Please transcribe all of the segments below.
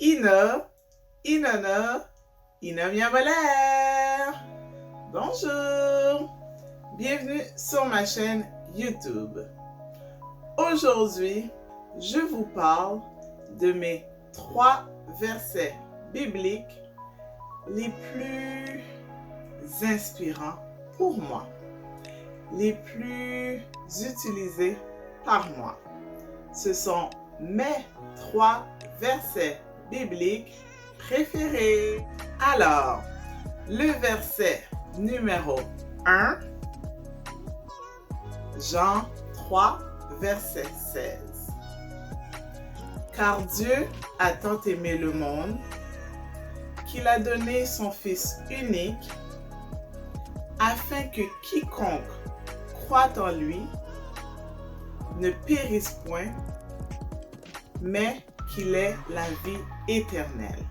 Ino, Inono, Inomiabolère. Bonjour, bienvenue sur ma chaîne YouTube. Aujourd'hui, je vous parle de mes 3 versets bibliques les plus inspirants pour moi, les plus utilisés par moi. Ce sont mes 3 versets bibliques préférés. Alors, le verset numéro 1, Jean 3, verset 16. Car Dieu a tant aimé le monde qu'il a donné son Fils unique afin que quiconque croit en lui ne périsse point, mais qu'il ait la vie éternelle.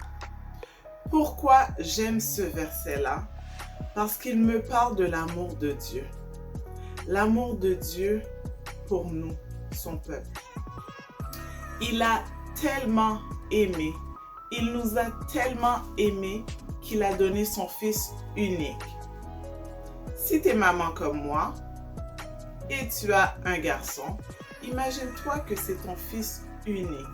Pourquoi j'aime ce verset-là? Parce qu'il me parle de l'amour de Dieu. L'amour de Dieu pour nous, son peuple. Il a tellement aimé, il nous a tellement aimés qu'il a donné son Fils unique. Si tu es maman comme moi et tu as un garçon, imagine-toi que c'est ton fils unique.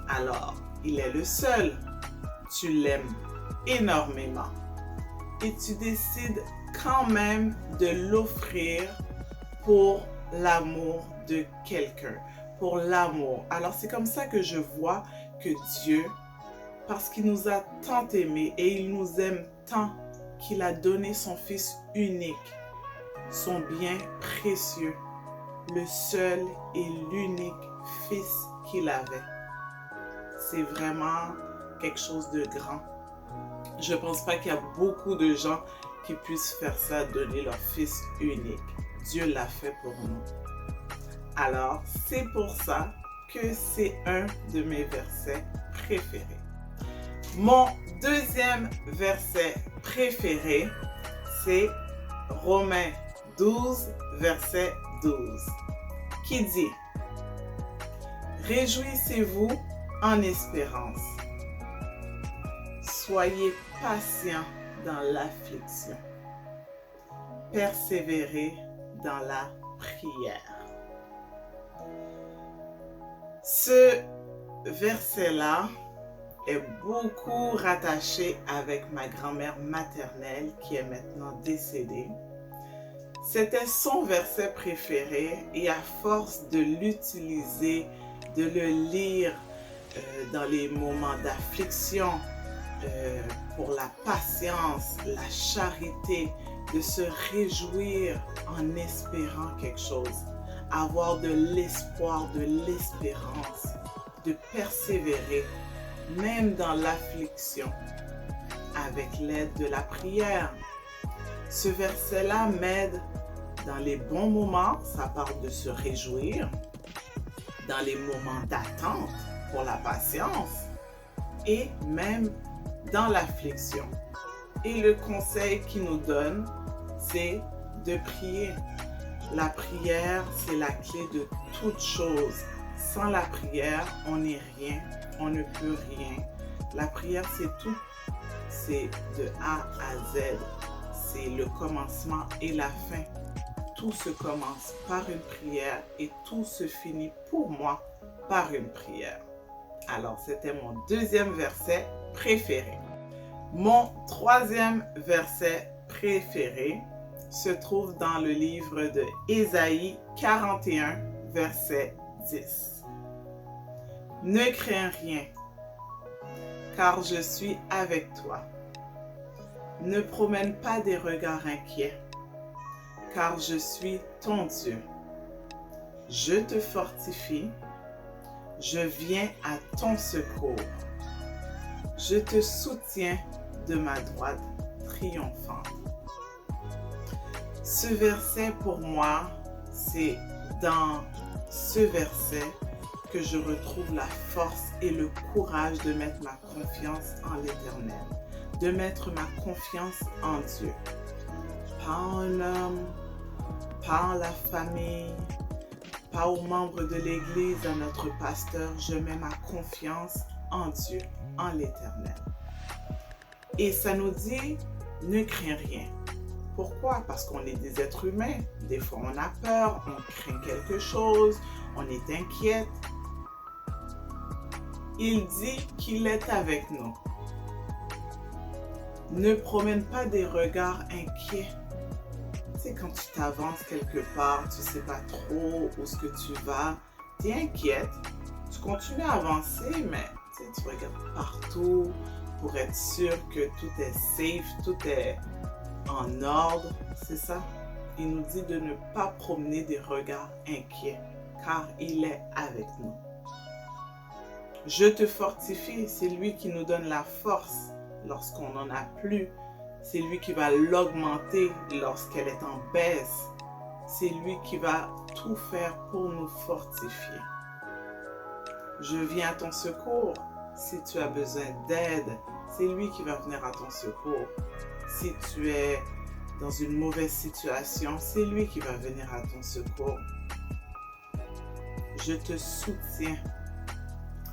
Alors, il est le seul. Tu l'aimes énormément. Et tu décides quand même de l'offrir pour l'amour de quelqu'un. Pour l'amour. Alors, c'est comme ça que je vois que Dieu, parce qu'il nous a tant aimés et il nous aime tant qu'il a donné son Fils unique, son bien précieux, le seul et l'unique Fils qu'il avait. C'est vraiment quelque chose de grand. Je ne pense pas qu'il y a beaucoup de gens qui puissent faire ça, donner leur Fils unique. Dieu l'a fait pour nous. Alors, c'est pour ça que c'est un de mes versets préférés. Mon deuxième verset préféré, c'est Romains 12, verset 12, qui dit « Réjouissez-vous en espérance. Soyez patients dans l'affliction. Persévérez dans la prière. » Ce verset-là est beaucoup rattaché avec ma grand-mère maternelle qui est maintenant décédée. C'était son verset préféré et à force de l'utiliser, de le lire dans les moments d'affliction, pour la patience, la charité, de se réjouir en espérant quelque chose, avoir de l'espoir, de l'espérance, de persévérer, même dans l'affliction, avec l'aide de la prière. Ce verset-là m'aide dans les bons moments, ça parle de se réjouir, dans les moments d'attente pour la patience et même dans l'affliction. Et le conseil qu'il nous donne, c'est de prier. La prière, c'est la clé de toute chose. Sans la prière, on n'est rien, on ne peut rien. La prière, c'est tout. C'est de A à Z. C'est le commencement et la fin. Tout se commence par une prière et tout se finit pour moi par une prière. Alors, c'était mon deuxième verset préféré. Mon troisième verset préféré se trouve dans le livre de Ésaïe 41, verset 10. Ne crains rien, car je suis avec toi. Ne promène pas des regards inquiets, car je suis ton Dieu. Je te fortifie, je viens à ton secours. Je te soutiens de ma droite triomphante. Ce verset pour moi, c'est dans ce verset que je retrouve la force et le courage de mettre ma confiance en l'Éternel, de mettre ma confiance en Dieu. Pas en un homme, pas en la famille, pas aux membres de l'Église, à notre pasteur. Je mets ma confiance en Dieu, en l'Éternel. Et ça nous dit, ne crains rien. Pourquoi? Parce qu'on est des êtres humains. Des fois, on a peur, on craint quelque chose, on est inquiète. Il dit qu'il est avec nous. Ne promène pas des regards inquiets. Tu sais, quand tu t'avances quelque part, tu ne sais pas trop où est-ce que tu vas, tu es inquiète. Tu continues à avancer, mais tu regardes partout pour être sûr que tout est safe, tout est en ordre. C'est ça. Il nous dit de ne pas promener des regards inquiets, car il est avec nous. Je te fortifie, c'est lui qui nous donne la force lorsqu'on n'en a plus. C'est lui qui va l'augmenter lorsqu'elle est en baisse. C'est lui qui va tout faire pour nous fortifier. Je viens à ton secours. Si tu as besoin d'aide, c'est lui qui va venir à ton secours. Si tu es dans une mauvaise situation, c'est lui qui va venir à ton secours. Je te soutiens.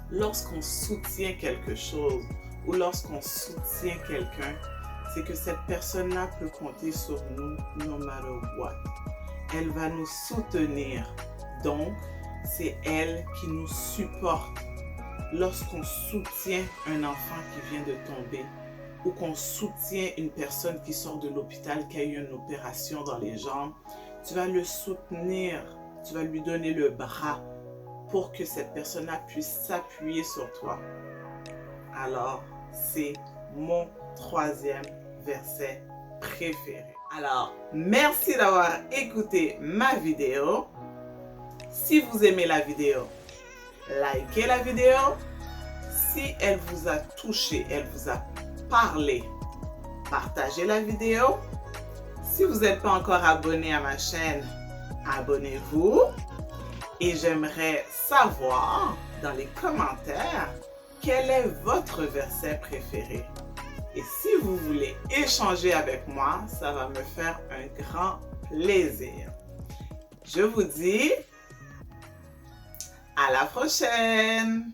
Lorsqu'on soutient quelque chose ou lorsqu'on soutient quelqu'un, c'est que cette personne-là peut compter sur nous no matter what. Elle va nous soutenir. Donc, c'est elle qui nous supporte. Lorsqu'on soutient un enfant qui vient de tomber ou qu'on soutient une personne qui sort de l'hôpital, qui a eu une opération dans les jambes, tu vas le soutenir, tu vas lui donner le bras pour que cette personne-là puisse s'appuyer sur toi. Alors, c'est mon troisième verset préféré. Alors, merci d'avoir écouté ma vidéo. Si vous aimez la vidéo, likez la vidéo. Si elle vous a touché, elle vous a parlé, partagez la vidéo. Si vous n'êtes pas encore abonné à ma chaîne, abonnez-vous. Et j'aimerais savoir dans les commentaires quel est votre verset préféré. Et si vous voulez échanger avec moi, ça va me faire un grand plaisir. Je vous dis à la prochaine!